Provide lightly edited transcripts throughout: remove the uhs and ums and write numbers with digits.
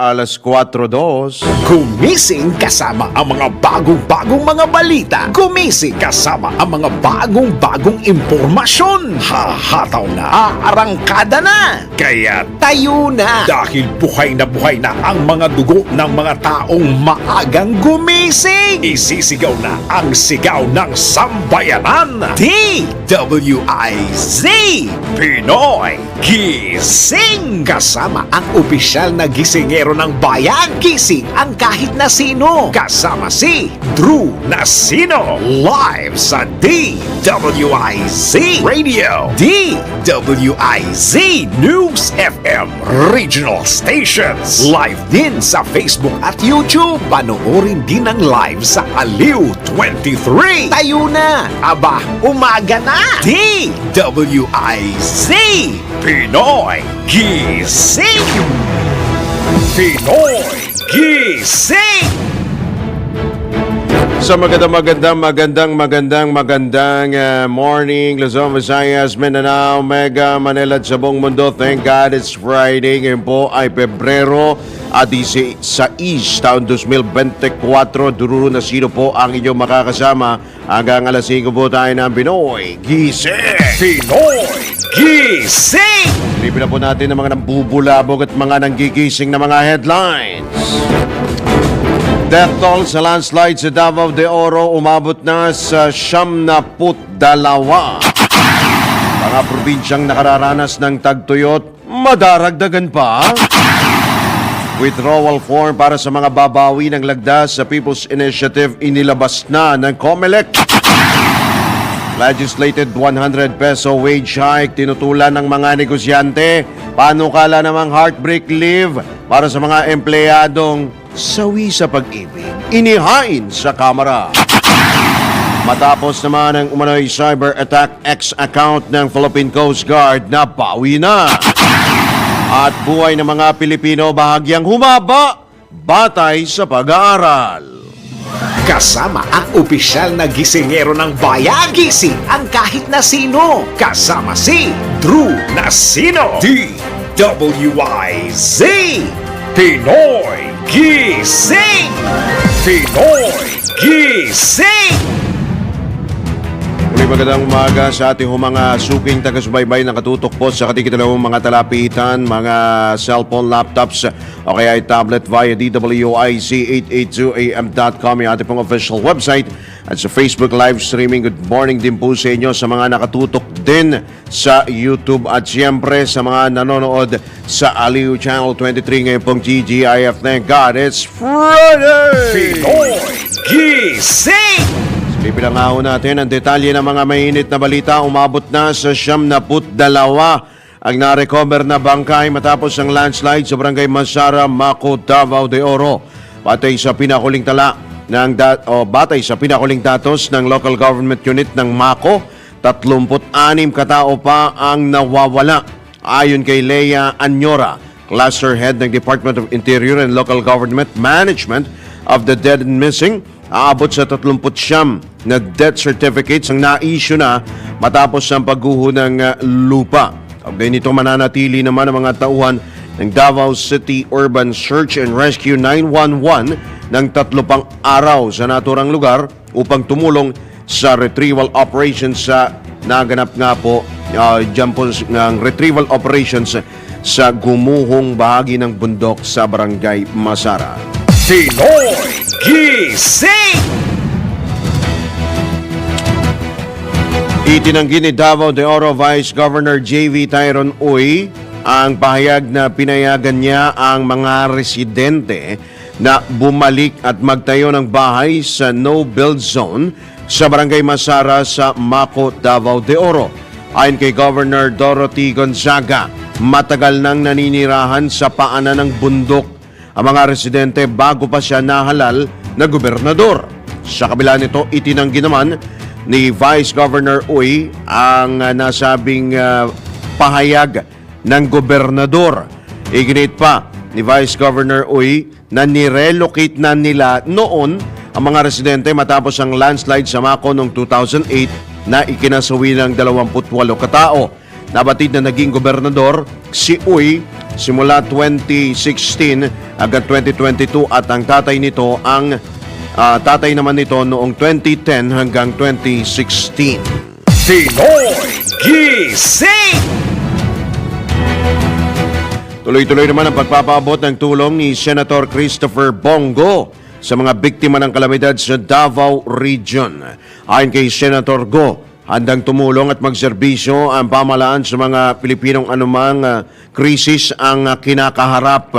alas 4:02. Gumising kasama ang mga bagong-bagong mga balita. Gumising kasama ang mga bagong-bagong impormasyon. Hahataw na, aarangkada na. Kaya tayo na. Dahil buhay na ang mga dugo ng mga taong maagang gumising. Isisigaw na ang sigaw ng sambayanan. DWIZ Pinoy Gising. Kasama ang opisyal na gisingero ng bayan. Gising ang kahit na sino. Kasama si Drew Nasino. Live sa DWIZ Radio. DWIZ News FM Regional Stations. Live din sa Facebook at YouTube. Panoorin din ang live sa Aliw 23. Tayo na. Aba, umaga na. DWIZ Pinoy Gising. Pinoy Gising. Sa magandang morning, Luzon, Visayas, Mindanao, Mega, Manila at sa buong mundo. Thank God it's Friday. Ngayon po ay Pebrero at 16, taon 2024. Dururo na sino po ang inyong makakasama hanggang alas 5 po tayo ng Pinoy Gising. Pinoy Gising. Lipin na po natin ang mga nambubulabog at mga nanggigising na mga headlines. Death toll sa landslide sa Davao de Oro umabot na sa 72. Mga probinsyang nakararanas ng tagtuyot, madaragdagan pa. Withdrawal form para sa mga babawi ng lagda sa People's Initiative inilabas na ng COMELEC. Legislated 100 peso wage hike tinutulan ng mga negosyante. Panukala namang heartbreak leave para sa mga empleyadong sawi sa pag-ibig. Inihain sa Kamara. Matapos naman ang umano'y cyber attack account ng Philippine Coast Guard na bawi na. At buhay ng mga Pilipino bahagyang humaba batay sa pag-aaral. Kasama ang opisyal na gisingero ng bayan. Gising ang kahit na sino. Kasama si Drew Nasino. DWIZ Pinoy Gising. Pinoy Gising. Muli magandang umaga sa ating mga suking taga-subaybay na katutok po sa katikitalawang mga talapitan, mga cellphone, laptops o kaya ay tablet via DWIZ882am.com, yung ating pong official website, at sa Facebook live streaming. Good morning din po sa inyo sa mga nakatutok din sa YouTube at siyempre sa mga nanonood sa Aliw Channel 23 ngayon pong GGIF. Thank God it's Friday! Pinoy Gising. Pipilangaw natin ang detalye ng mga mainit na balita. Umabot na sa 72 ang na-recover na bangkay matapos ang landslide sa Barangay Masara, Maco, Davao de Oro. Batay sa pinakuling datos ng local government unit ng Maco, 36 katao pa ang nawawala. Ayon kay Lea Anyora, cluster head ng Department of Interior and Local Government Management of the Dead and Missing, aabot sa 39 na death certificates ang na-issue na matapos ang pagguho ng lupa. Kaunay nito mananatili naman ang mga tauhan ng Davao City Urban Search and Rescue 911 ng 3 pang araw sa naturang lugar upang tumulong sa retrieval operations sa naganap nga po dyan po ng retrieval operations sa gumuhong bahagi ng bundok sa Barangay Masara. Pinoy Gising. Itinanggi ni Davao de Oro Vice Governor J.V. Tyron Uy ang pahayag na pinayagan niya ang mga residente na bumalik at magtayo ng bahay sa no-build zone sa Barangay Masara sa Maco, Davao de Oro. Ayon kay Governor Dorothy Gonzaga, matagal nang naninirahan sa paanan ng bundok ang mga residente bago pa siya nahalal na gobernador. Sa kabila nito, itinanggi naman ni Vice Governor Uy ang nasabing pahayag ng gobernador. Iginit pa ni Vice Governor Uy na nirelocate na nila noon ang mga residente matapos ang landslide sa Maco noong 2008 na ikinasawi ng 28 katao. Nabatid na naging gobernador si Uy simula 2016 hanggang 2022 at ang tatay naman nito noong 2010 hanggang 2016. Pinoy Gising! Tuloy-tuloy naman ang pagpapaabot ng tulong ni Senator Christopher Bongo sa mga biktima ng kalamidad sa Davao Region. Ayon kay Senator Go, handang tumulong at magserbisyo ang pamahalaan sa mga Pilipinong anumang krisis ang kinakaharap.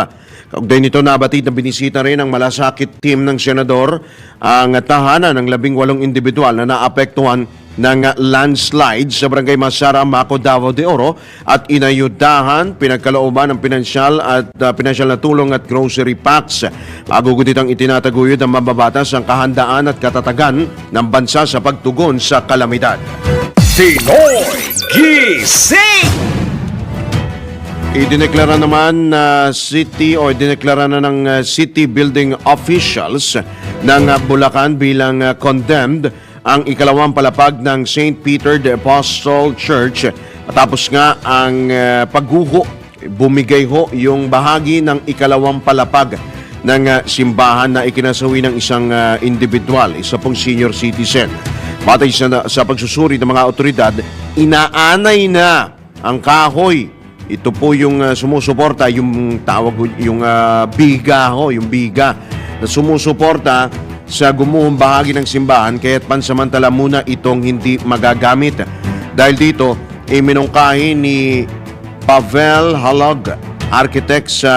Kaugnay nito, nabatid na binisita rin ng malasakit team ng Senador ang tahanan ng 18 individual na naapektuhan ng landslide sa Barangay Masara, Maco, Davao de Oro at inayudahan, pinagkalooban ng pinansyal na tulong at grocery packs. Magugutit ang itinataguyod ng mababatas ang kahandaan at katatagan ng bansa sa pagtugon sa kalamidad. Pinoy Gising! Idineklara naman ng city building officials ng Bulacan bilang condemned ang ikalawang palapag ng St. Peter the Apostle Church. Tapos nga ang pagguho, bumigay ho yung bahagi ng ikalawang palapag ng simbahan na ikinasawi ng isang individual, isa pong senior citizen. Batay sa pagsusuri ng mga otoridad, inaanay na ang kahoy. Ito po yung sumusuporta, yung biga na sumusuporta sa gumuhong bahagi ng simbahan, kaya't pansamantala muna itong hindi magagamit. Dahil dito, minungkahi ni Pavel Halog, architect sa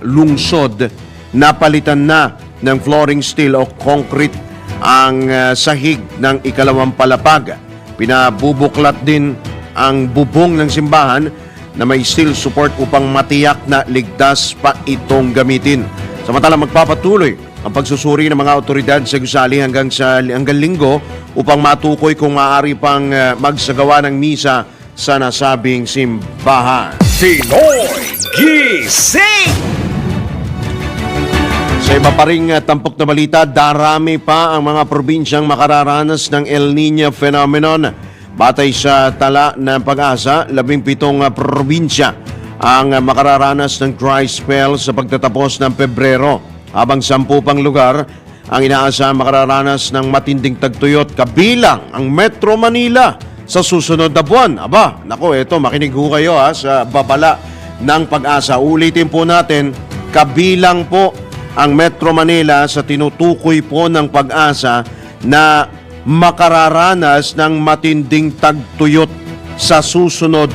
lungsod, napalitan na ng flooring steel o concrete ang sahig ng ikalawang palapag. Pinabubuklat din ang bubong ng simbahan na may steel support upang matiyak na ligtas pa itong gamitin. Samantala, magpapatuloy ang pagsusuri ng mga otoridad sa gusali hanggang linggo upang matukoy kung maaari pang magsagawa ng misa sa nasabing simbahan. Pinoy Gising! Sa iba pa ring tampok na balita, darami pa ang mga probinsyang makararanas ng El Niño phenomenon. Batay sa tala ng Pag-asa, 17 probinsya ang makararanas ng dry spell sa pagtatapos ng Pebrero, habang 10 pang lugar ang inaasahang makararanas ng matinding tagtuyot, kabilang ang Metro Manila sa susunod na buwan. Aba, nako, eto, makinig ho kayo sa babala ng Pag-asa. Ulitin po natin, kabilang po ang Metro Manila sa tinutukoy po ng Pag-asa na makararanas ng matinding tagtuyot sa susunod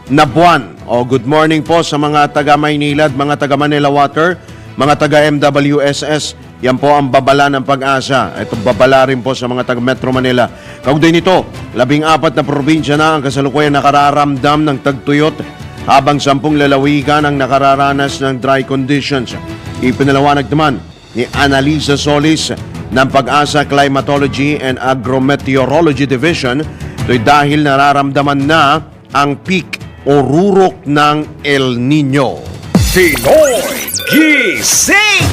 na buwan. Good morning po sa mga taga Maynila at mga taga Manila Water, mga taga MWSS. Yan po ang babala ng Pag-asa. Ito babala rin po sa mga taga Metro Manila. Kaugnay nito, 14 na probinsya na ang kasalukuyan nakararamdam ng tagtuyot, habang 10 lalawigan ang nakararanas ng dry conditions. Ipinalawanag naman ni Annalisa Solis ng Pag-asa Climatology and Agrometeorology Division, ito'y dahil nararamdaman na ang peak o rurok ng El Niño. Pinoy Gising!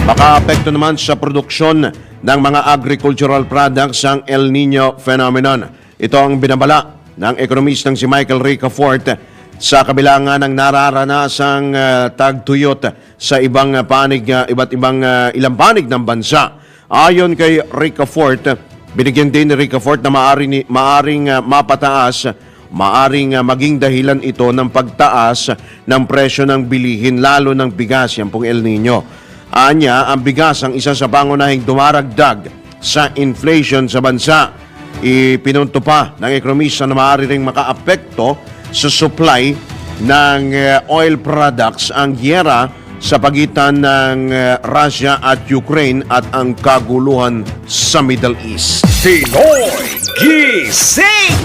Makaapekto naman sa produksyon ng mga agricultural products ang El Niño phenomenon. Ito ang binabala ng ekonomistang si Michael Ricafort sa kabila nga ng nararanasang tagtuyot sa ilang panig ng bansa. Ayon kay Ricafort, binigyan din ni Ricafort na maaring maging dahilan ito ng pagtaas ng presyo ng bilihin, lalo ng bigas, yan pong El Niño. Anya, ang bigas ang isa sa pangunahing dumaragdag sa inflation sa bansa. Ipinunto pa ng ekonomista na maaari ring makaapekto sa supply ng oil products ang giyera sa pagitan ng Russia at Ukraine at ang kaguluhan sa Middle East. Pinoy Gising!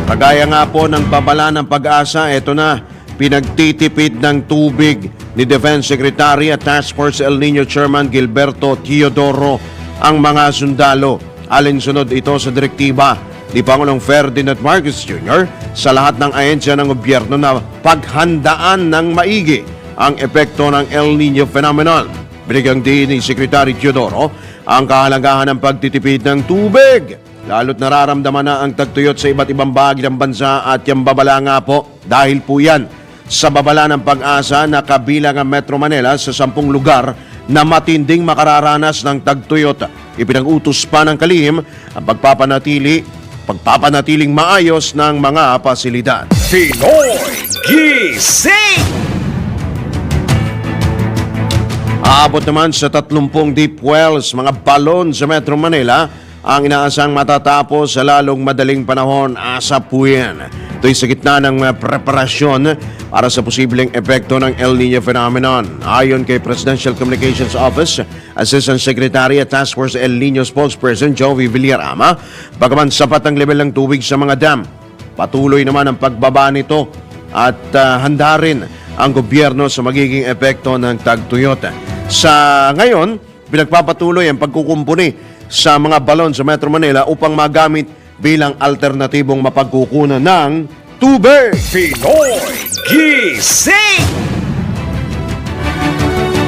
Kagaya nga po ng babala ng Pag-asa, eto na, pinagtitipid ng tubig ni Defense Secretary at Task Force El Niño Chairman Gilberto Teodoro ang mga sundalo. Alinsunod ito sa direktiba ni Pangulong Ferdinand Marcos Jr. sa lahat ng ahensya ng gobyerno na paghandaan ng maigi ang epekto ng El Niño phenomenon. Binigyang din ni Secretary Teodoro ang kahalagahan ng pagtitipid ng tubig, lalo't nararamdaman na ang tagtuyot sa iba't ibang bahagi ng bansa at yung babala nga po dahil po yan sa babala ng Pag-asa na kabilang ang Metro Manila sa 10 lugar na matinding makararanas ng tagtuyot. Ipinag-utos pa ng kalihim ang pagpapanatiling maayos ng mga pasilidad. Pinoy Gising! Aabot naman sa 30 deep wells, mga balon sa Metro Manila ang inaasang matatapos sa lalong madaling panahon. ASAP po yan. Ito'y sa gitna ng preparasyon para sa posibleng epekto ng El Nino phenomenon. Ayon kay Presidential Communications Office, Assistant Secretary at Task Force El Nino Spokesperson Joey Villarama, bagaman sapat ang level ng tubig sa mga dam, patuloy naman ang pagbaba nito at handa rin ang gobyerno sa magiging epekto ng tagtuyot. Sa ngayon, pinagpapatuloy ang pagkukumpuni sa mga balon sa Metro Manila upang magamit bilang alternatibong mapagkukunan ng tubig. Pinoy Gising!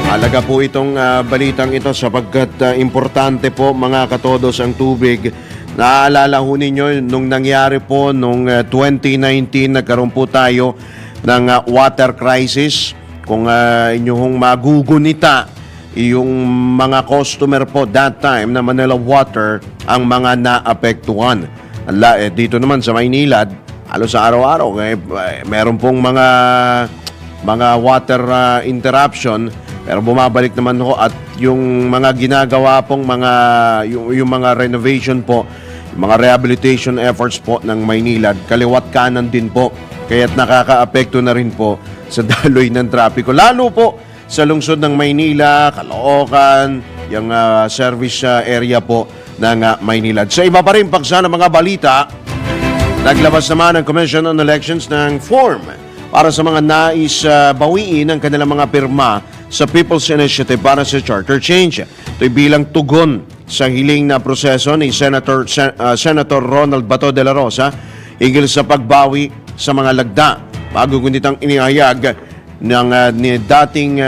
Halaga po itong balitang ito sapagkat importante po mga katodos ang tubig. Naaalala ho ninyo nung nangyari po nung 2019 nagkaroon po tayo ng water crisis. Kung inyong magugunita yung mga customer po that time na Manila Water ang mga naapektuhan. Dito naman sa Maynilad, halos sa araw-araw meron pong mga water interruption, pero bumabalik naman ho at yung mga ginagawa pong yung mga renovation po, yung mga rehabilitation efforts po ng Maynilad, kaliwat kanan din po, kaya't nakakaapekto na rin po sa daloy ng trapiko, lalo po sa lungsod ng Maynila, Caloocan, yung service area po ng Maynilad. Sa iba pa rin paksa ng mga balita, naglabas naman ang Commission on Elections ng form para sa mga nais bawiin ang kanilang mga pirma sa People's Initiative para sa Charter Change. Ito'y bilang tugon sa hiling na proseso ni Senator Ronald Bato de la Rosa hingil sa pagbawi sa mga lagda. Bago kunitang inihayag ng dating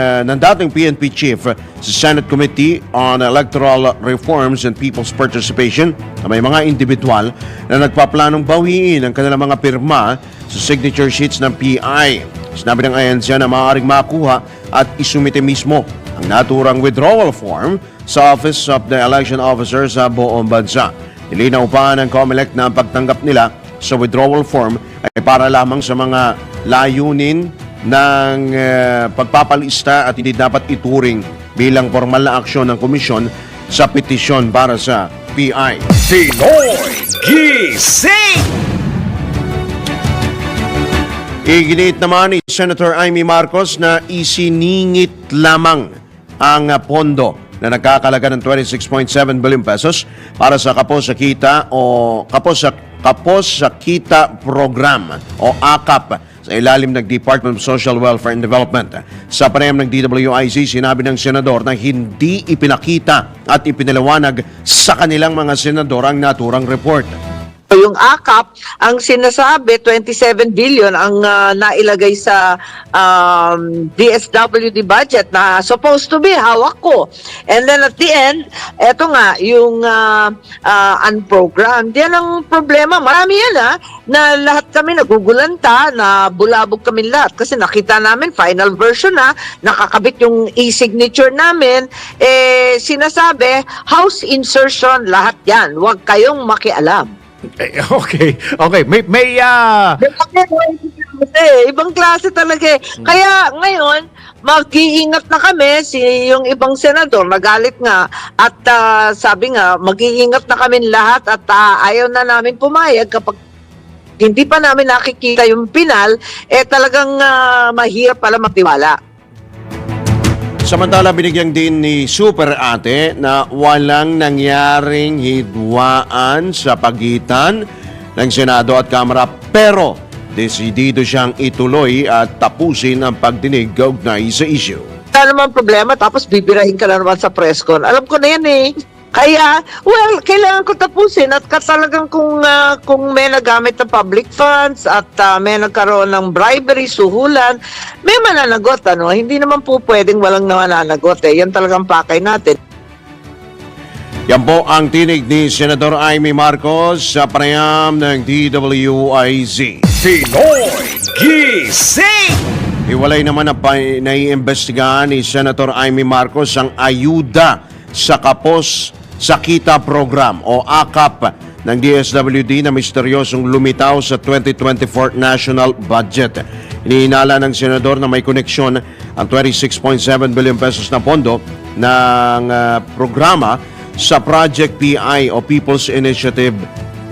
PNP chief sa Senate Committee on Electoral Reforms and People's Participation na may mga individual na nagpaplanong bawiin ang kanilang mga pirma sa signature sheets ng PI. Sinabi ng ahensya na maaaring makuha at isumite mismo ang naturang withdrawal form sa Office of the Election Officer sa buong bansa. Nilinaw pa ng COMELEC na ang pagtanggap nila sa withdrawal form ay para lamang sa mga layunin ng pagpapalista at hindi dapat ituring bilang formal na aksyon ng komisyon sa petisyon para sa PI. Pinoy Gising! Iginiit naman ni Senator Amy Marcos na isiningit lamang ang pondo na nagkakalaga ng 26.7 billion pesos para sa Kapos sa Kita o Kapos sa Kita Program o AKAP sa ilalim ng Department of Social Welfare and Development. Sa panayam ng DWIC, sinabi ng senador na hindi ipinakita at ipinaliwanag sa kanilang mga senador ang naturang report. Yung AKAP, ang sinasabi, 27 billion ang nailagay sa DSWD budget na supposed to be hawak ko. And then at the end, eto nga, yung unprogrammed. Yan ang problema. Marami yan na lahat kami nagugulanta, na bulabog kami lahat. Kasi nakita namin, final version nakakabit yung e-signature namin. Sinasabi, house insertion, lahat yan. Huwag kayong makialam. Okay. Ibang klase talaga eh. Kaya ngayon, mag-iingat na kami. Yung ibang senador, nagalit nga. At sabi nga, mag-iingat na kami lahat at ayaw na namin pumayag kapag hindi pa namin nakikita yung pinal, talagang mahirap pala magtiwala. Samantala, binigyan din ni Super Ate na walang nangyaring hidwaan sa pagitan ng Senado at Kamara, pero desidido siyang ituloy at tapusin ang pagdinig kaugnay sa issue. Wala naman problema, tapos bibirahin ka na naman sa press con. Alam ko na yan eh. Kaya, kailangan ko tapusin at talagang kung may nagamit ng public funds at may nagkaroon ng bribery, suhulan, may mananagot. Hindi naman po pwedeng walang mananagot. Yan talagang pakay natin. Yan po ang tinig ni Senador Amy Marcos sa panayam ng DWIZ. Pinoy Gising! Iwalay naman na naiimbestigahan ni Senator Amy Marcos ang ayuda sa Kapos sa Kita Program o AKAP ng DSWD na misteryosong lumitaw sa 2024 national budget. Inihinala ng senador na may koneksyon ang 26.7 billion pesos na pondo ng programa sa Project PI o People's Initiative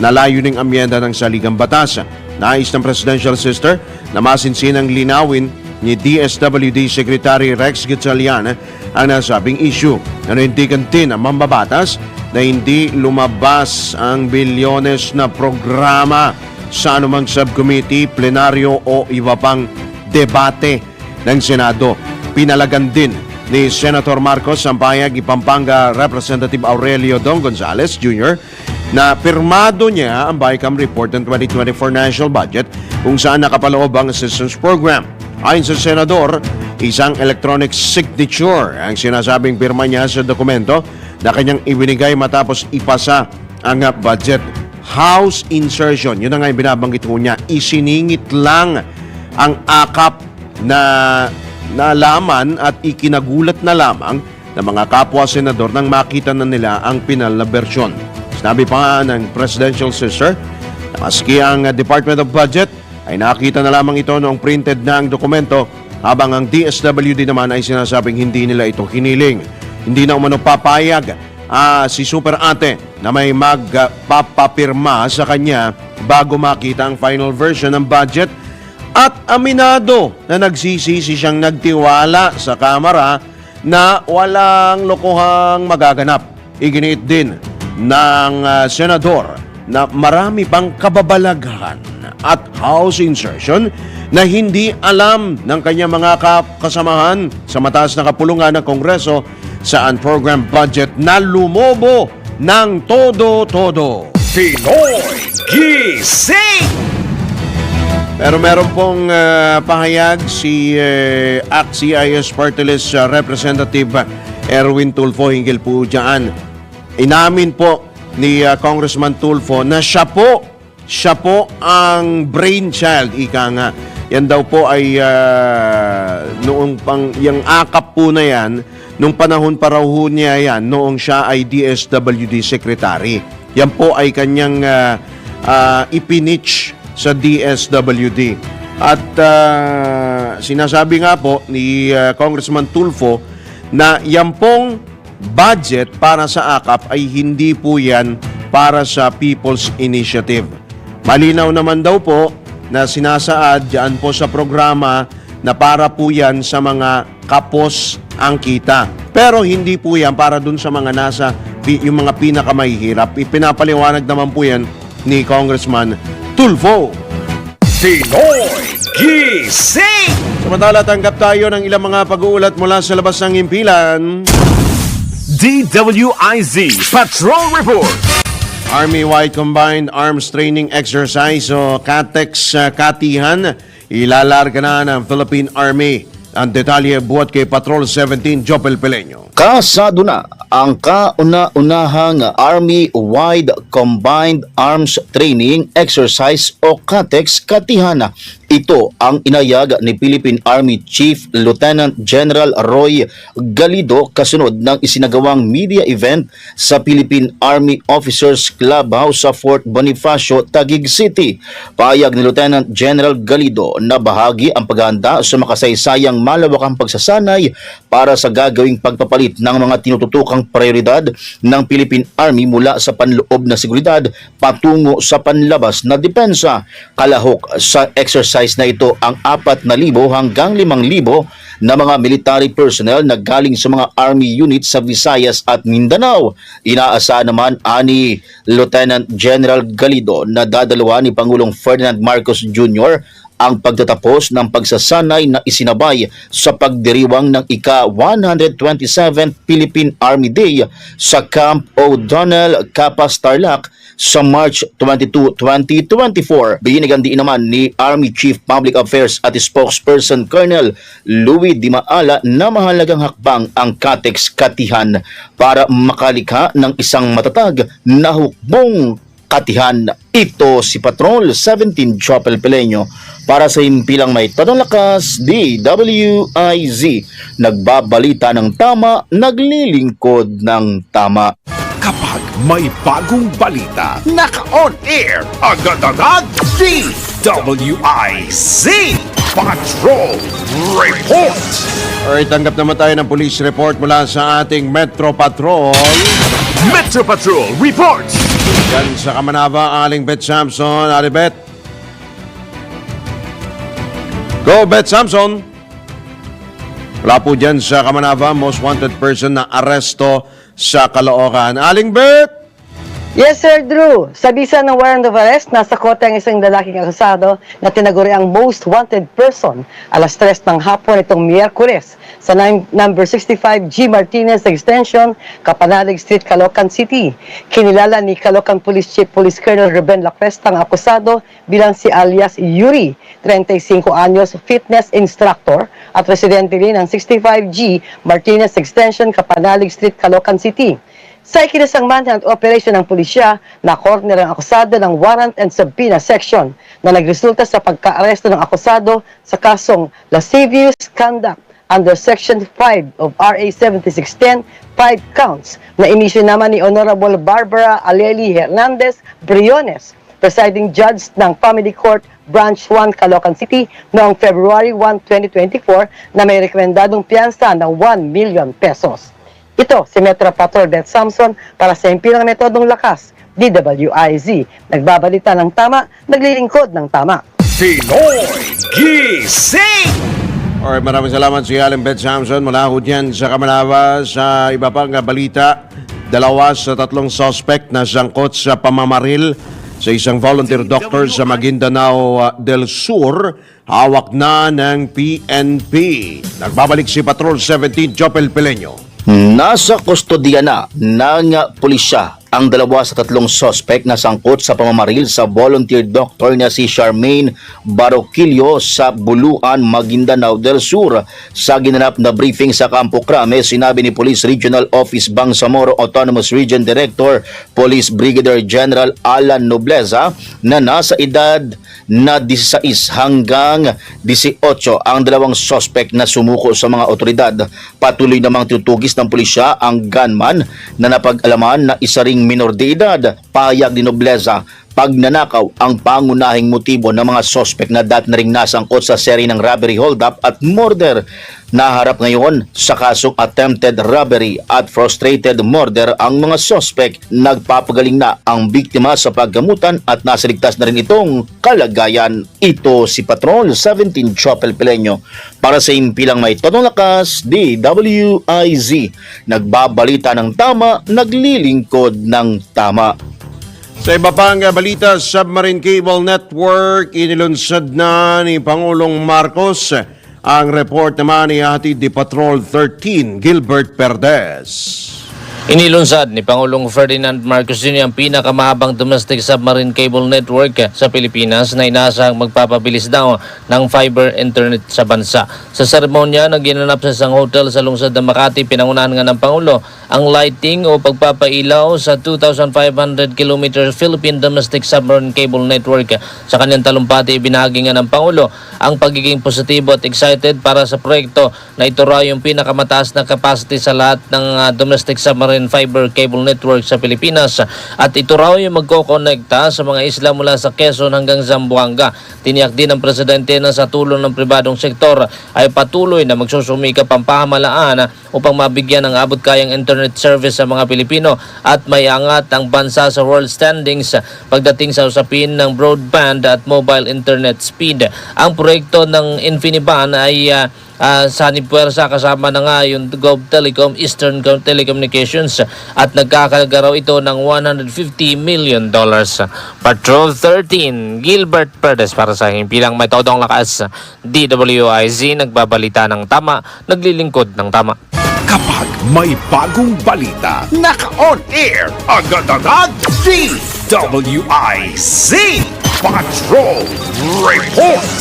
na layuning amyenda ng Saligang Batas. Nais ng Presidential Sister na masinsinang linawin ni DSWD Secretary Rex Gatchalian ang nasabing issue. Nanindigan din ang mambabatas na hindi lumabas ang bilyones na programa sa anumang subcommittee, plenaryo o iba pang debate ng Senado. Pinalagan din ni Senator Marcos ang pahayag ni Pampanga Representative Aurelio Don Gonzales Jr. na pirmado niya ang BICAM report ng 2024 national budget kung saan nakapaloob ang assistance program. Ayon sa Senador, isang electronic signature ang sinasabing pirma niya sa dokumento na kanyang ibinigay matapos ipasa ang budget. House insertion, yun na nga yung binabanggit ko niya, isiningit lang ang akap na nalaman at ikinagulat na lamang ng mga kapwa senador nang makita na nila ang pinal na bersyon. Sinabi pa nga ng Presidential Sister na maski ang Department of Budget ay nakita na lamang ito noong printed na ang dokumento, habang ang DSWD naman ay sinasabing hindi nila ito hiniling. Hindi na umano papayag si Super Ate na may magpapapirma sa kanya bago makita ang final version ng budget. At aminado na nagsisisi siyang nagtiwala sa Kamara na walang lokohang magaganap. Iginiit din ng senador na marami pang kababalaghan at house insertion na hindi alam ng kanyang mga kasamahan sa mataas na kapulungan ng Kongreso sa unprogrammed budget na lumobo ng todo-todo. Pinoy Gising! Pero meron pong pahayag si ACT-CIS Party List Representative Erwin Tulfo hinggil po dyan. Inamin po ni Congressman Tulfo na siya po ang brainchild, ika nga. Yan daw po ay noong yung akap po na yan, nung panahon pa raw ho niya yan, noong siya ay DSWD Secretary. Yan po ay kanyang ipinitch sa DSWD. At sinasabi nga po ni Congressman Tulfo na yan pong budget para sa AKAP ay hindi po yan para sa People's Initiative. Malinaw naman daw po na sinasaad dyan po sa programa na para po yan sa mga kapos ang kita. Pero hindi po yan para dun sa mga yung mga pinakamahihirap. Ipinapaliwanag naman po yan ni Congressman Tulfo. Pinoy Gising! Samantala, tanggap tayo ng ilang mga pag-uulat mula sa labas ng impilan. DWIZ Patrol Report! Army-wide Combined Arms Training Exercise o CATEX Katihan, ilalarga na ng Philippine Army. Ang detalye buhat kay Patrol 17 Jopel Peleño. Kasado na ang kauna-unahang Army-wide Combined Arms Training Exercise o CATEX Katihan. Ito ang inayag ni Philippine Army Chief Lieutenant General Roy Galido kasunod ng isinagawang media event sa Philippine Army Officers Clubhouse sa Fort Bonifacio, Taguig City. Pahayag ni Lieutenant General Galido na bahagi ang paghahanda sa makasaysayang malawakang pagsasanay para sa gagawing pagpapalit ng mga tinututukang prioridad ng Philippine Army mula sa panloob na seguridad patungo sa panlabas na depensa. Kalahok sa exercise na ito ang 4,000 hanggang 5,000 na mga military personnel na galing sa mga army units sa Visayas at Mindanao. Inaasahan naman ani Lieutenant General Galido na dadalawa ni Pangulong Ferdinand Marcos Jr. ang pagtatapos ng pagsasanay na isinabay sa pagdiriwang ng ika-127th Philippine Army Day sa Camp O'Donnell, Capas, Tarlac sa March 22, 2024. Binigyan din naman ni Army Chief Public Affairs at spokesperson Colonel Louis Di Maala na mahalagang hakbang ang CATEX Katihan para makalikha ng isang matatag na hukbong katihan. Ito si Patrol 17 Chopel Peleño para sa himpilang may tanong lakas, DWIZ. Nagbabalita ng tama, naglilingkod ng tama. Kapag may bagong balita, naka-on air, agad-agad, DWIZ Patrol Report. Alright, tanggap naman tayo ng police report mula sa ating Metro Patrol. Metro Patrol Report. Yan sa Kamanava, Aling Bet Samson. Ali Bet. Go, Bet Samson. Wala po dyan sa Kamanava, most wanted person na aresto sa Caloocan. Aling Bet. Yes, Sir Drew. Sa bisa ng warrant of arrest, nasa kote ang isang lalaking akusado na tinaguri ang most wanted person alas 3 ng hapon itong Miyerkules sa number 65 G. Martinez Extension, Kapanalig Street, Caloocan City. Kinilala ni Caloocan Police Chief Police Colonel Ruben Lacresta ang akusado bilang si alias Yuri, 35 anyos, fitness instructor at residente rin ng 65G Martinez Extension, Kapanalig Street, Caloocan City. Sa ikinasang manhunt operation ng pulisya, na-corner ang akusado ng warrant and subpoena section na nagresulta sa pagka-aresto ng akusado sa kasong lascivious conduct under Section 5 of RA 7610, 5 counts, na inisyu naman ni Honorable Barbara Aleli Hernandez Briones, presiding judge ng Family Court Branch 1, Caloocan City noong February 1, 2024 na may rekomendadong piyansa ng 1 million pesos. Ito si Metro Patrol Bet Samson para sa himpilang metodong lakas, DWIZ. Nagbabalita ng tama, naglilingkod ng tama. Pinoy Gising. Alright, maraming salamat si Aling Bet Samson. Mula ho dyan sa Kamanava. Sa iba pang balita, 2 sa 3 suspect na sangkot sa pamamaril sa isang volunteer doctor sa Maguindanao del Sur, hawak na ng PNP. Nagbabalik si Patrol 17 Chopel Peleño. Nasa kustodiya na ng pulisya ang 2 sa 3 suspect na sangkot sa pamamaril sa volunteer doctor na si Charmaine Baroquillo sa Buluan, Maguindanao del Sur. Sa ginanap na briefing sa Campo Crame, sinabi ni Police Regional Office Bangsamoro Autonomous Region Director Police Brigadier General Alan Nobleza na nasa edad na 16 hanggang 18 ang 2 suspect na sumuko sa mga otoridad. Patuloy namang tutugis ng pulisya ang gunman na napag-alaman na isa ring minor de edad. Pahayag ni Nobleza, pagnanakaw ang pangunahing motibo ng mga suspect na dati na ring nasangkot sa seri ng robbery hold-up at murder. Naharap ngayon sa kasong attempted robbery at frustrated murder ang mga suspect. Nagpapagaling na ang biktima sa paggamutan at nasiligtas na rin itong kalagayan. Ito si Patrol 17 Chopel Peleño para sa himpilang may tanong lakas, DWIZ. Nagbabalita ng tama, naglilingkod ng tama. Sa iba pang balita, Submarine Cable Network inilunsad na ni Pangulong Marcos. Ang report naman ni hatid ni Patrol 13 Gilbert Perdes. Inilunsad ni Pangulong Ferdinand Marcos Jr. ang pinakamahabang domestic submarine cable network sa Pilipinas na inaasahang magpapabilis daw ng fiber internet sa bansa. Sa seremonya na ginanap sa isang hotel sa lungsod ng Makati, pinangunahan nga ng Pangulo ang lighting o pagpapailaw sa 2,500 km Philippine Domestic Submarine Cable Network. Sa kanyang talumpati, ibinahagi nga ng Pangulo ang pagiging positibo at excited para sa proyekto na ito raw yung pinakamataas na capacity sa lahat ng domestic submarine fiber cable network sa Pilipinas at ito raw yung magkokonekta sa mga isla mula sa Quezon hanggang Zamboanga. Tiniyak din ng Presidente na sa tulong ng pribadong sektor ay patuloy na magsusumikap ang pamahalaan upang mabigyan ng abot kayang internet service sa mga Pilipino at may angat ang bansa sa world standings pagdating sa usapin ng broadband at mobile internet speed. Ang proyekto ng Infiniban ay Sunny Puwersa, kasama na nga yung Gov Telecom, Eastern Telecommunications, at nagkakalaga raw ito ng $150 million. Patrol 13, Gilbert Perez para sa himpilang may todong lakas. DWIZ, nagbabalita ng tama, naglilingkod ng tama. Kapag may bagong balita, naka-on air agad-agad. DWIZ Patrol Report.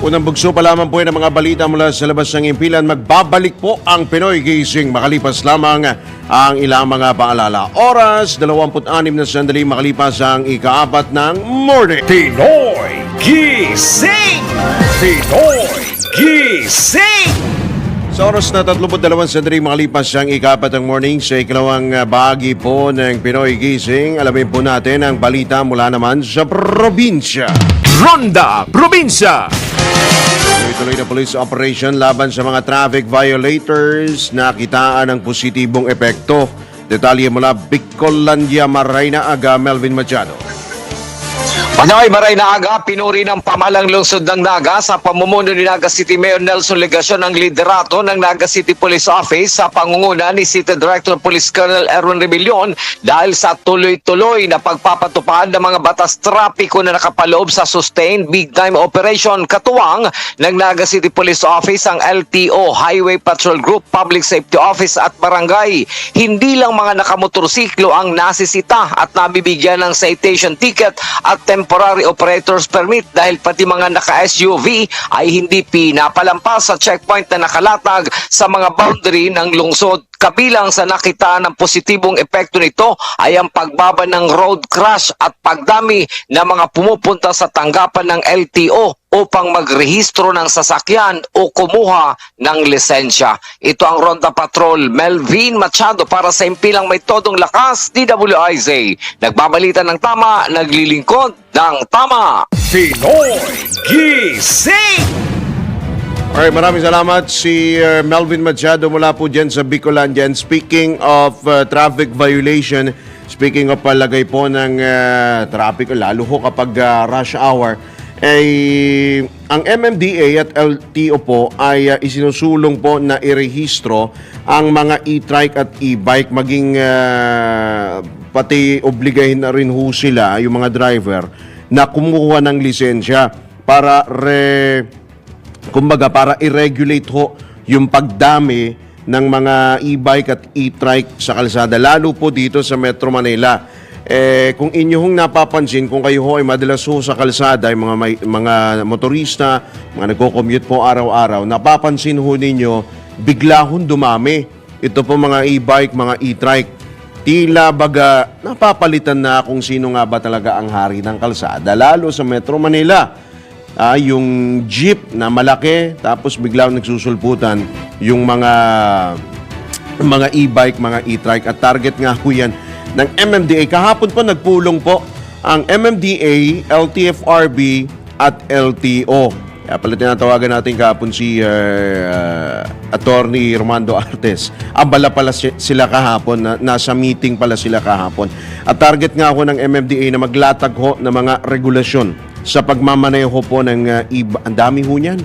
Unang bugso pa lamang po ng mga balita mula sa labas ng impilan. Magbabalik po ang Pinoy Gising makalipas lamang ang ilang mga paalala. Oras, 26 na sandali makalipas ang ika-4 ng morning. Pinoy Gising! Pinoy Gising! Sa oras na 32 sandali makalipas ang ika-4 ng morning sa ikalawang bahagi po ng Pinoy Gising, alamin po natin ang balita mula naman sa probinsya. Ronda Probinsya! Tuloy na police operation laban sa mga traffic violators na kitaan ng positibong epekto. Detalye mula Bicolandia, Maray na Aga, Melvin Machado. Panoy Maray na Aga, pinuri ng pamahalang lungsod ng Naga sa pamumuno ni Naga City Mayor Nelson Legasyon ang liderato ng Naga City Police Office sa pangunguna ni City Director Police Colonel Erwin Rebellion dahil sa tuloy-tuloy na pagpapatupad ng mga batas trapiko na nakapaloob sa sustained big time operation. Katuwang ng Naga City Police Office ang LTO, Highway Patrol Group, Public Safety Office at Barangay. Hindi lang mga nakamotorsiklo ang nasisita at nabibigyan ng citation ticket at temporary operators permit dahil pati mga naka-SUV ay hindi pinapalampas sa checkpoint na nakalatag sa mga boundary ng lungsod. Kabilang sa nakita ng positibong epekto nito ay ang pagbaba ng road crash at pagdami ng mga pumupunta sa tanggapan ng LTO upang magrehistro ng sasakyan o kumuha ng lisensya. Ito ang Ronda Patrol, Melvin Machado para sa impilang may todong lakas, DWIZ. Nagbabalita ng tama, naglilingkod ng tama. Pinoy Gising! Alright, maraming salamat si Melvin Machado mula po dyan sa Bicolandia. And speaking of traffic violation, speaking of palagay po ng traffic, lalo ho kapag rush hour, ay ang MMDA at LTO po ay isinusulong po na irehistro ang mga e-trike at e-bike, maging pati obligahin na rin ho sila, yung mga driver, na kumuha ng lisensya para para i-regulate ho yung pagdami ng mga e-bike at e-trike sa kalsada, lalo po dito sa Metro Manila. Kung inyong napapansin, kung kayo ho ay madalas ho sa kalsada, yung mga motorista, mga nagko-commute po araw-araw, napapansin ho ninyo, bigla hong dumami. Ito po mga e-bike, mga e-trike. Tila baga napapalitan na kung sino nga ba talaga ang hari ng kalsada, lalo sa Metro Manila. Yung jeep na malaki, tapos biglang nagsusulputan yung mga e-bike, mga e-trike, at target nga po yan ng MMDA. Kahapon po nagpulong po ang MMDA, LTFRB at LTO. Kaya pala tinatawagan natin kahapon si Attorney Romando Artes. Abala pala sila kahapon, nasa meeting pala sila kahapon. At target nga ho ng MMDA na maglatag ho ng mga regulasyon sa pagmamaneho po ng ang dami ho niyan.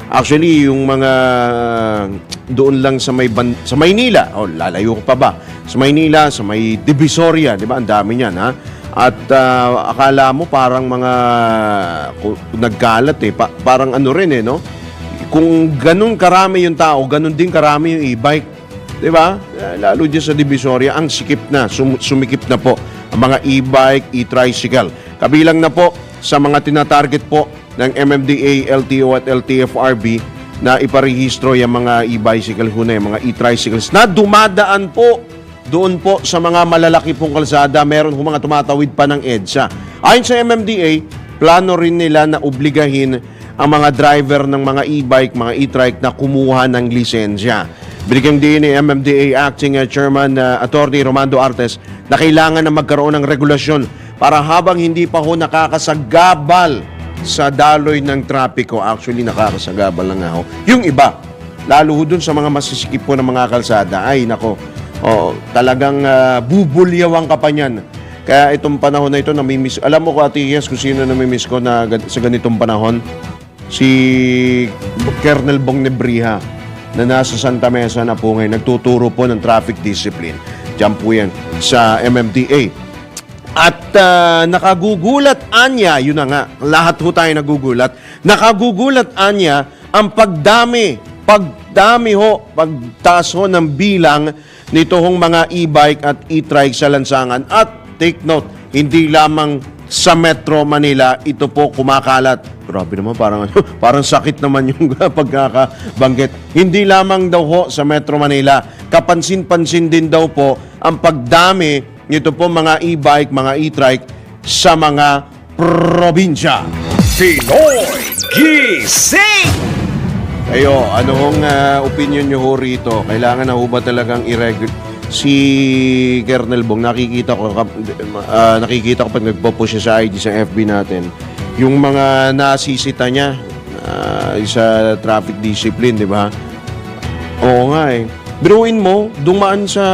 Actually, yung mga doon lang sa Maynila, lalayo ko pa ba? Sa Maynila, sa may Divisoria, di ba? Ang dami niyan, ha? At akala mo parang mga nagkalat parang ano rin no? Kung ganun karami yung tao, ganun din karami yung e-bike. Di ba? Lalo dyan sa Divisoria, ang sikip na, sumikip na po ang mga e-bike, e-tricycle. Kabilang na po sa mga tinatarget po ng MMDA, LTO at LTFRB na iparehistro yung mga e-bicycle yung mga e-tricycles na dumadaan po doon po sa mga malalaki pong kalsada. Meron mga tumatawid pa ng EDSA. Ayon sa MMDA, plano rin nila na obligahin ang mga driver ng mga e-bike, mga e-trike na kumuha ng lisensya. Binigyang din ni MMDA Acting Chairman Attorney Romando Artes na kailangan na magkaroon ng regulasyon para habang hindi pa ho nakakasagabal sa daloy ng trapiko. Actually, nakakasagabal na nga ho yung iba. Lalo ho dun sa mga masisikip po ng mga kalsada. Ay, nako, talagang bubulyawang ka pa niyan. Kaya itong panahon na ito, namimiss. Alam mo ko, Ate Yes, kung sino namimiss ko na sa ganitong panahon? si Colonel Bong Nebriha na nasa Santa Mesa na po ngayon, nagtuturo po ng traffic discipline. Diyan po yan sa MMDA. At nakagugulat anya, yun na nga, lahat ho tayo nagugulat, nakagugulat anya ang pagtaas ho ng bilang nito hong mga e-bike at e-trike sa lansangan. At take note, hindi lamang sa Metro Manila, ito po kumakalat. Grabe naman, parang sakit naman yung pagkakabanggit. Hindi lamang daw ho sa Metro Manila, kapansin-pansin din daw po ang pagdami nito po mga e-bike, mga e-trike sa mga probinsya. Pinoy Gising! Ayo, ano hong opinion nyo ho rito? Kailangan na ho ba talagang si Colonel Bong, nakikita ko pag nagpo-post siya sa IG, sa FB natin, yung mga nasisita niya sa traffic discipline, di ba? Oo nga eh. Biruin mo, dumaan sa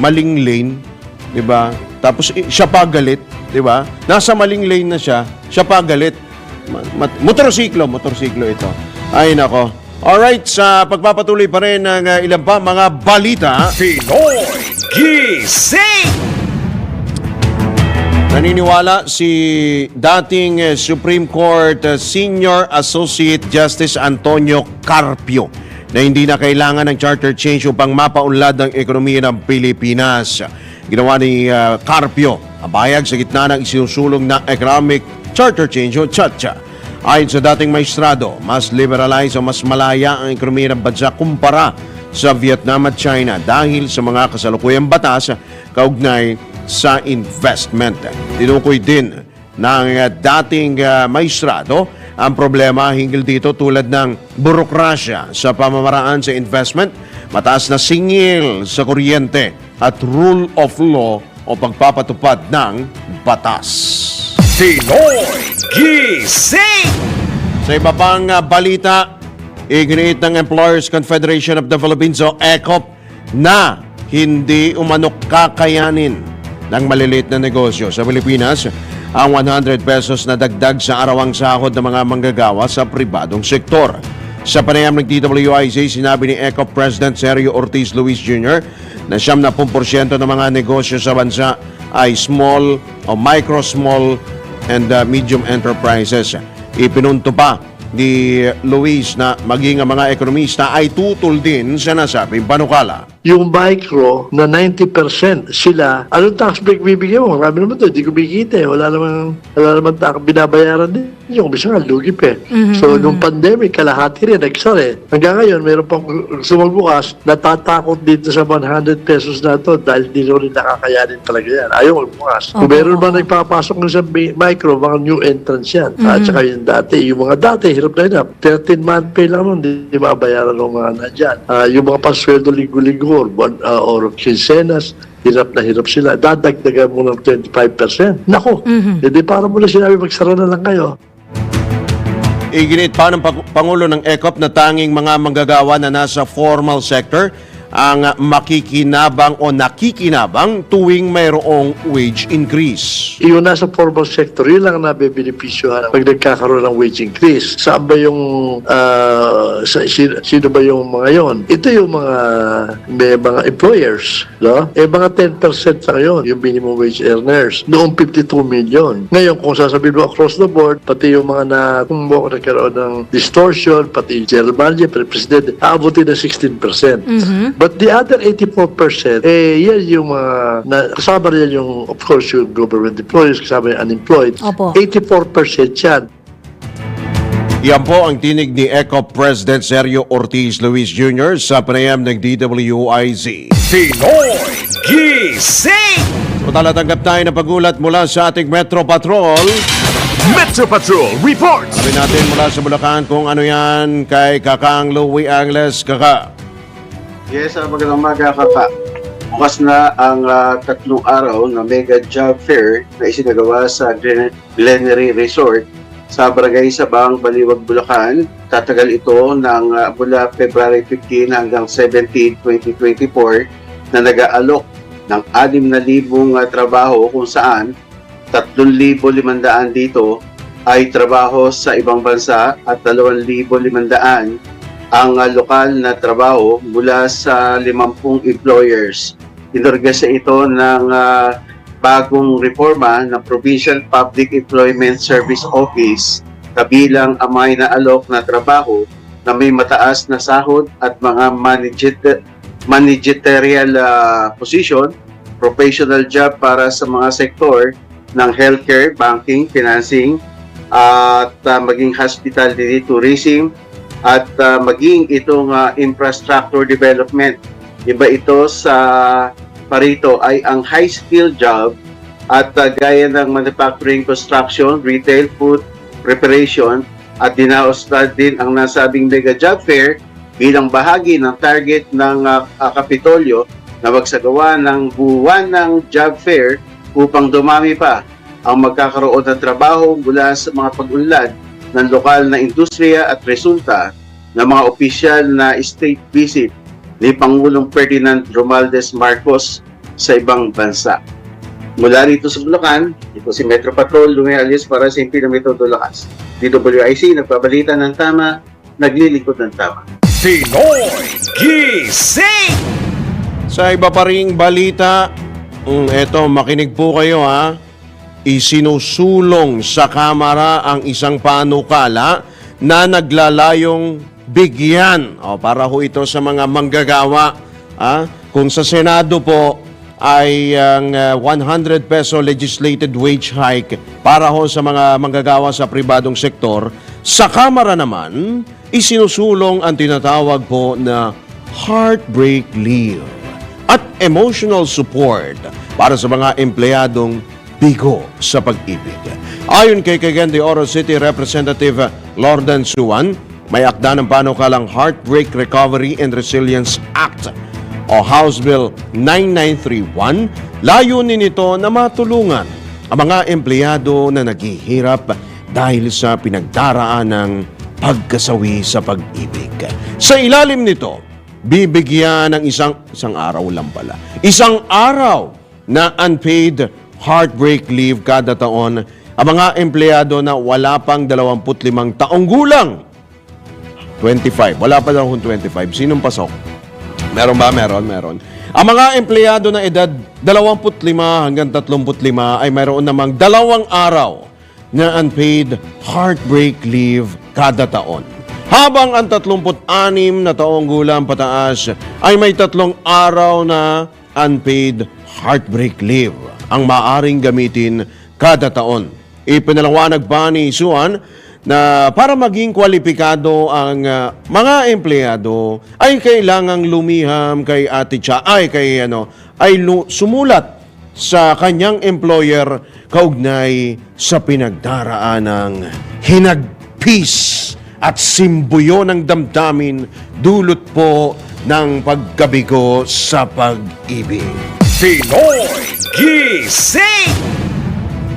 maling lane, di ba? Tapos siya pa galit, di ba? Nasa maling lane na siya pa galit. Motorsiklo ito. Ay nako. Alright, sa pagpapatuloy pa rin ng ilan pa mga balita. Pinoy Gising! Naniniwala si dating Supreme Court Senior Associate Justice Antonio Carpio na hindi na kailangan ng charter change upang mapaunlad ang ekonomiya ng Pilipinas. Ginawa ni Carpio ang bayag sa gitna ng isinusulong na economic charter change o CHATCHA. Ayon sa dating maestrado, mas liberalize o mas malaya ang ekonomiya ng bansa kumpara sa Vietnam at China dahil sa mga kasalukuyang batas kaugnay sa investment. Tinukoy din ng dating maestrado ang problema hinggil dito tulad ng burokrasya sa pamamaraan sa investment, mataas na singil sa kuryente at rule of law o pagpapatupad ng batas. Pinoy Gising! Sa iba pang balita, iginiit ng Employers Confederation of the Philippines o ECOP na hindi umanok kakayanin ng maliliit na negosyo sa Pilipinas ang 100 pesos na dagdag sa arawang sahod ng mga manggagawa sa pribadong sektor. Sa panayam ng DWIZ, sinabi ni ECOP President Sergio Ortiz Luis Jr. na 70% ng mga negosyo sa bansa ay small o micro-small and medium enterprises. Ipinunto pa ni Luis na maging ang mga ekonomista ay tutol din sa nasabing panukala. Yung micro na 90% sila, anong tax break bibigyan mo? Marami naman to, hindi ko bigita eh. Wala naman binabayaran din. Yung bisa nga, lugi pa eh. So, nung pandemic, kalahati rin, nagsara eh. Hanggang ngayon, meron pang sumagbukas, natatakot dito sa 100 pesos na to dahil di rin nakakayanin talaga yan. Ayaw magbukas. Kung meron ba nagpapasok ng sa micro, mga new entrance yan. At saka yung mga dati, hirap na hirap. 13-month pay lang nun, di mabayaran ng mga nadyan. Yung mga pasweldo linggo-linggo or quincenas, hirap na hirap sila. Dadagdagan mo ng 25%. Nako, hindi para mo na sinabi magsara na lang kayo. Iginit pa ng Pangulo ng ECOP na tanging mga manggagawa na nasa formal sector ang makikinabang o nakikinabang tuwing mayroong wage increase. Yung nasa formal sector, yun lang nabebenepisyohan pag nagkakaroon ng wage increase. Saan ba yung, sino ba yung mga yon? Ito yung may mga employers, no? Mga 10% sa ngayon, yung minimum wage earners. Noong 52 million. Ngayon, kung sasabihin mo across the board, pati yung mga kung nagkaroon ng distortion, pati general manager, president, aabutin na 16%. But the other 84%, yan yung kasama rin yung, of course, yung government employees, kasama yung unemployed. Opo. 84% yan. Yan po ang tinig ni ECOP President Sergio Ortiz Luis Jr. sa panayam ng DWIZ. Pinoy Gising! So talatanggap tayo ng pagulat mula sa ating Metro Patrol. Metro Patrol reports! Sabi natin mula sa Bulacan kung ano yan kay Kakang Louie Angles. Kaka. Yes, magandang umaga, Kaka. Bukas na ang 3 araw na mega job fair na isinagawa sa Glenary Resort sa Barangay Sabang, Baliwag, Bulacan. Tatagal ito ng mula February 15 hanggang 17, 2024 na nag-aalok ng 6,000 trabaho kung saan 3,500 dito ay trabaho sa ibang bansa at 2,500 ang lokal na trabaho mula sa 50 employers. Inorganisa ito ng bagong reforma ng Provincial Public Employment Service Office kabilang ang mga inaalok na trabaho na may mataas na sahod at mga managerial position, professional job para sa mga sektor ng healthcare, banking, financing, at maging hospitality, tourism, at maging itong infrastructure development. Iba ito sa parito ay ang high skill job at gaya ng manufacturing, construction, retail, food, preparation, at dinaos din ang nasabing mega job fair bilang bahagi ng target ng Kapitolyo na magsagawa ng buwan ng job fair upang dumami pa ang magkakaroon ng trabaho mula sa mga pag-unlad ng lokal na industriya at resulta ng mga opisyal na state visit ni Pangulong Ferdinand Romualdez Marcos sa ibang bansa. Mula rito sa Bulacan, ito si Metro Patrol, Lumialias para sa Impino Metodo Lakas. DWIC, nagbabalita ng tama, naglilingkod ng tama. Pinoy Gising! Sa iba pa ring balita, eto, makinig po kayo ha. Isinusulong sa Kamara ang isang panukala na naglalayong bigyan. Para ho ito sa mga manggagawa. Kung sa Senado po ay ang 100 peso legislated wage hike para ho sa mga manggagawa sa pribadong sektor, sa Kamara naman, isinusulong ang tinatawag po na heartbreak leave at emotional support para sa mga empleyadong bigo sa pag-ibig. Ayon kay Cagayan de Oro City Representative Lordan Suwan, may akda ng panukalang Heartbreak Recovery and Resilience Act o House Bill 9931. Layunin nito na matulungan ang mga empleyado na naghihirap dahil sa pinagdaraan ng pagkasawi sa pag-ibig. Sa ilalim nito, bibigyan ng isang araw lang pala. Isang araw na unpaid heartbreak leave kada taon ang mga empleyado na wala pang 25 taong gulang. 25. Wala pa daw 25. Sinong pasok? Meron ba? Meron. Ang mga empleyado na edad 25 hanggang 35 ay mayroon namang 2 araw na unpaid heartbreak leave kada taon. Habang ang 36 na taong gulang pataas ay may 3 araw na unpaid heartbreak leave ang maaring gamitin kada taon. Ipinalawanag pa ni Suan na para maging kwalipikado ang mga empleyado ay kailangang lumiham kay sumulat sa kanyang employer kaugnay sa pinagdaraan ng hinagpis at simbuyo ng damdamin dulot po ng pagkabigo sa pag-ibig. Pinoy Gising!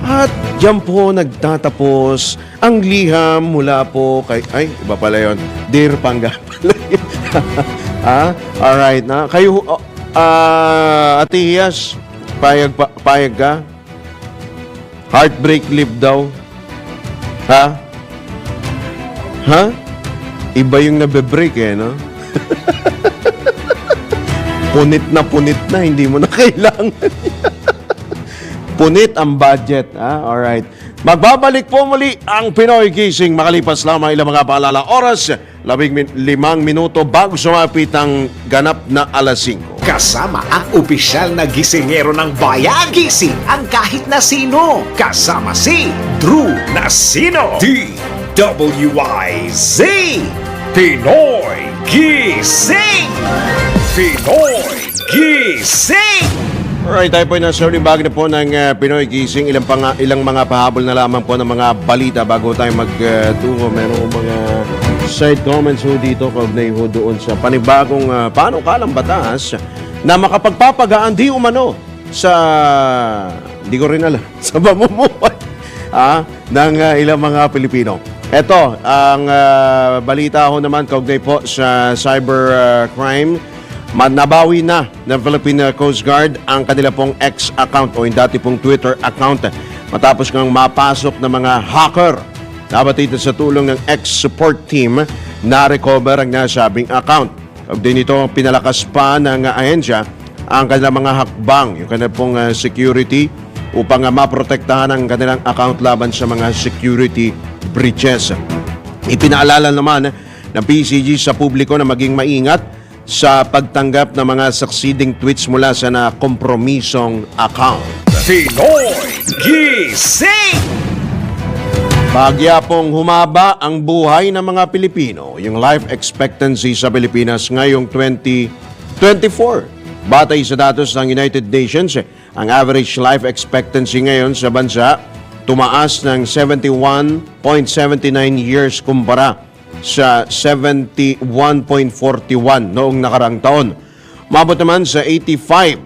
At diyan po nagtatapos ang liham mula po kay... Ay, iba pala yun. Dear Pangga pala yun. Alright na. Kayo, Ate Hias, payag ka? Heartbreak leave daw. Ha? Iba yung nabe-break no? Punit na, hindi mo na kailangan. Punit ang budget. Alright. Magbabalik po muli ang Pinoy Gising makalipas lamang ilang mga paalala oras, 15 minuto bago sumapit ang ganap na alas 5. Kasama ang opisyal na gisingero ng bayan. Gising ang kahit na sino. Kasama si Drew Nasino. DWIZ. Pinoy Gising. Pinoy Gising. Alright, tayo po ay nasa uling bagay na po ng Pinoy Gising. Ilang mga pahabol na lamang po ng mga balita bago tayo magtungo. Meron ko mga side comments ho dito kaugnay ho doon sa panibagong panukalang batas na makapagpapagaan di umano sa, hindi ko rin alam, sa pamumuhay ng ilang mga Pilipino. Ito, ang balita ho naman kaugnay po sa cyber crime. Nabawi na ng Philippine Coast Guard ang kanila pong X account o yung dati pong Twitter account matapos ngang mapasok ng mga hacker Nabatid sa tulong ng ex-support team na recover ang nasabing account. Din ito, pinalakas pa ng ahensya ang kanilang mga hakbang, yung kanilang pong security upang maprotektahan ang kanilang account laban sa mga security breaches. Ipinaalala naman ng PCG sa publiko na maging maingat sa pagtanggap ng mga succeeding tweets mula sa nakompromisong account. Pinoy Gising! Bahagya pong humaba ang buhay ng mga Pilipino. Yung life expectancy sa Pilipinas ngayong 2024. Batay sa datos ng United Nations, ang average life expectancy ngayon sa bansa tumaas ng 71.79 years kumpara sa 71.41 noong nakarang taon. Mabot naman sa 85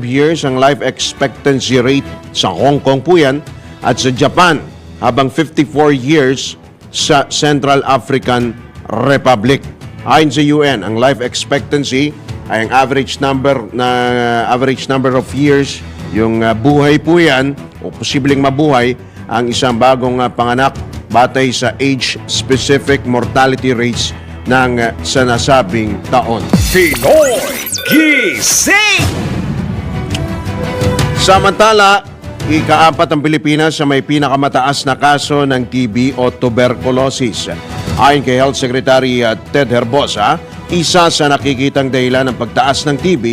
years ang life expectancy rate sa Hong Kong po yan at sa Japan, habang 54 years sa Central African Republic. Ayon sa UN, ang life expectancy ay ang average number of years, yung buhay po yan o posibleng mabuhay ang isang bagong panganak batay sa age-specific mortality rates ng sa nasabing taon. Pinoy Gising! Samantala, ika-4 ang Pilipinas sa may pinakamataas na kaso ng TB o tuberculosis. Ayon kay Health Secretary Ted Herbosa, isa sa nakikitang dahilan ng pagtaas ng TB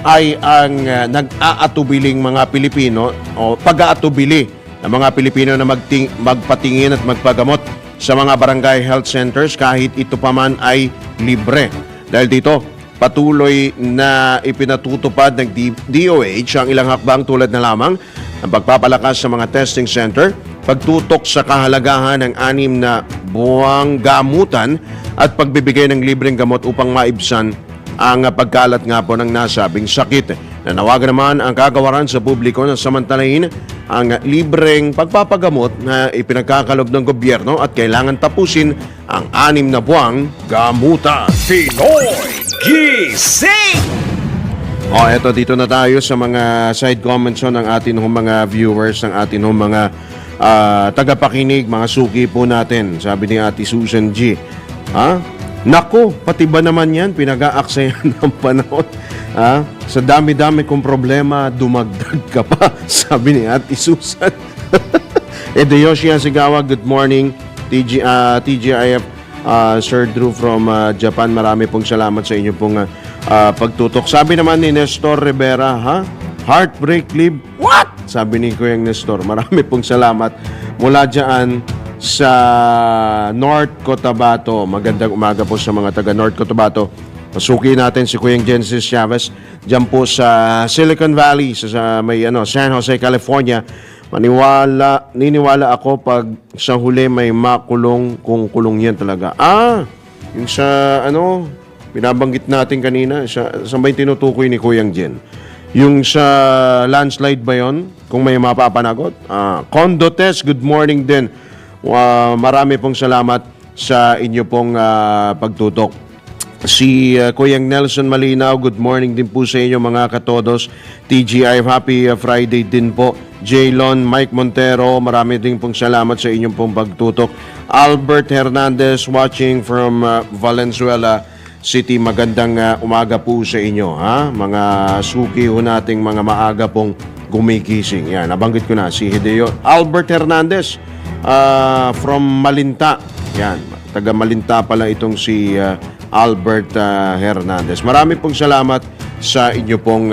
ay ang nag-aatubiling mga Pilipino o pag-aatubili ng mga Pilipino na magpatingin at magpagamot sa mga barangay health centers kahit ito pa man ay libre. Dahil dito, patuloy na ipinatutupad ng DOH ang ilang hakbang tulad na lamang ang pagpapalakas sa mga testing center, pagtutok sa kahalagahan ng 6 na buwang gamutan at pagbibigay ng libreng gamot upang maibsan ang pagkalat nga po ng nasabing sakit. Nanawagan naman ang kagawaran sa publiko na samantalahin ang libreng pagpapagamot na ipinagkakalob ng gobyerno at kailangan tapusin ang 6 na buwang gamutan. Pinoy Gising! Eto dito na tayo sa mga side comments ng atin mga viewers, ng atin mga tagapakinig, mga suki po natin. Sabi ni Ate Susan G. Nako, pati ba naman yan? Pinag-aaksayan ng panahon. Sa dami-dami kong problema, dumagdag ka pa. Sabi ni Ate Susan. Edeyoshi Asigawa, good morning. TGIF, Sir Drew from Japan, marami pong salamat sa inyo pong pagtutok. Sabi naman ni Nestor Rivera, heartbreak leave? What? Sabi ni Kuyang Nestor, marami pong salamat mula dyan sa North Cotabato. Magandang umaga po sa mga taga North Cotabato. Pasukin natin si Kuyang Genesis Chavez dyan po sa Silicon Valley, sa may San Jose, California. Niniwala ako pag sa huli may makulong kung kulong yan talaga. Yung sa binabanggit natin kanina, sa may tinutukoy ni Kuyang Jen. Yung sa landslide ba yun? Kung may mapapanagot? Condo Test, good morning din. Marami pong salamat sa inyo pong pagtutok. Si Kuyang Nelson Malinaw, good morning din po sa inyo mga katodos. TGI, happy Friday din po. Jaylon, Mike Montero, marami din pong salamat sa inyong pong pagtutok. Albert Hernandez watching from Valenzuela City, magandang umaga po sa inyo, mga suki ho nating mga maaga pong gumigising. Yan, nabanggit ko na si Hideo Albert Hernandez from Malinta. Yan, taga Malinta pala itong si Albert Hernandez. Marami pong salamat sa inyo pong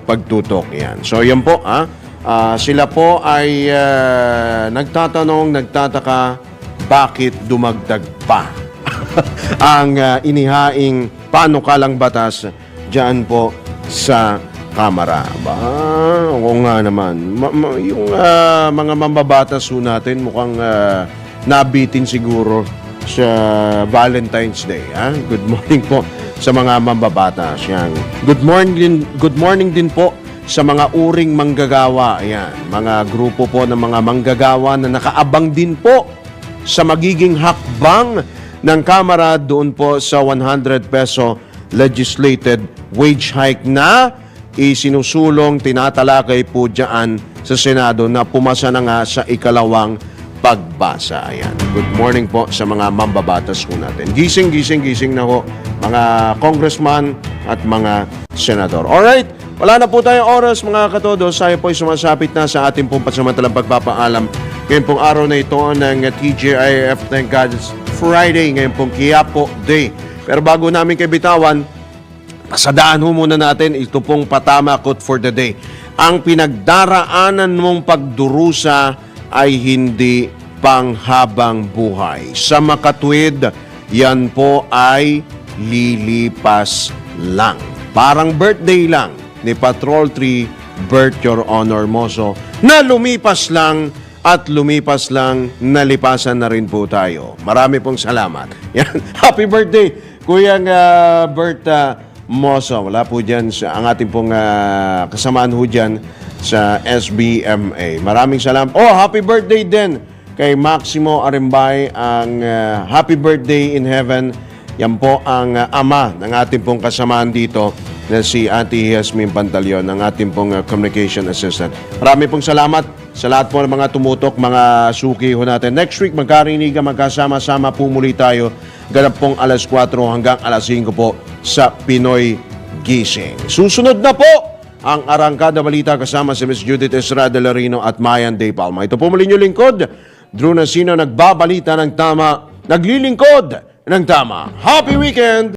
pagtutok. Yan. So yan po, sila po ay nagtataka bakit dumagdag pa ang inihaing panukalang batas dyan po sa Kamara. Oo nga naman. Yung mga mambabatas ho natin mukhang nabitin siguro sa Valentine's Day. Good morning po sa mga mambabatas. Yan. Good morning din po sa mga uring manggagawa. Ayan, mga grupo po ng mga manggagawa na nakaabang din po sa magiging hakbang ng Kamara doon po sa 100 peso legislated wage hike na isinusulong, tinatalakay po dyan sa Senado na pumasa na nga sa ikalawang pagbasa. Ayan. Good morning po sa mga mambabatas po natin. Gising na ho, mga congressman at mga senador. Alright, wala na po tayong oras mga katodos. Tayo po ay sumasapit na sa ating pong pansamantalang pagpapaalam. Ngayon pong araw na ito ng TGIF, thank God it's Friday. Ngayon pong Quiapo Day. Pero bago namin kabitawan, pasadaan ho muna natin ito pong patama quote for the day. Ang pinagdaraanan mong pagdurusa ay hindi panghabang buhay. Sa makatwid, yan po ay lilipas lang. Parang birthday lang ni Patrol 3 Bert Your Honor Moso na lumipas lang at lumipas lang, nalipasan na rin po tayo. Marami pong salamat. Yan. Happy birthday, Kuyang Bert Moso. Wala po dyan ang ating pong kasamaan ho dyan sa SBMA. Maraming salamat. Oh, happy birthday din kay Maximo Arimbay. Ang happy birthday in heaven. Yan po ang ama ng ating pong kasamaan dito na si Auntie Yasmin Pantaleon, ang ating pong communication assistant. Marami pong salamat sa lahat po ng mga tumutok, mga suki ho natin. Next week, magkarinigan, magkasama-sama po muli tayo. Ganap pong alas 4 hanggang alas 5 po sa Pinoy Gising. Susunod na po ang Arangkada Balita kasama si Ms. Judith Estrada Larino at Mayan Day Palma. Ito po muli nyo lingkod, Drew Nasino, nagbabalita ng tama, naglilingkod ng tama. Happy weekend!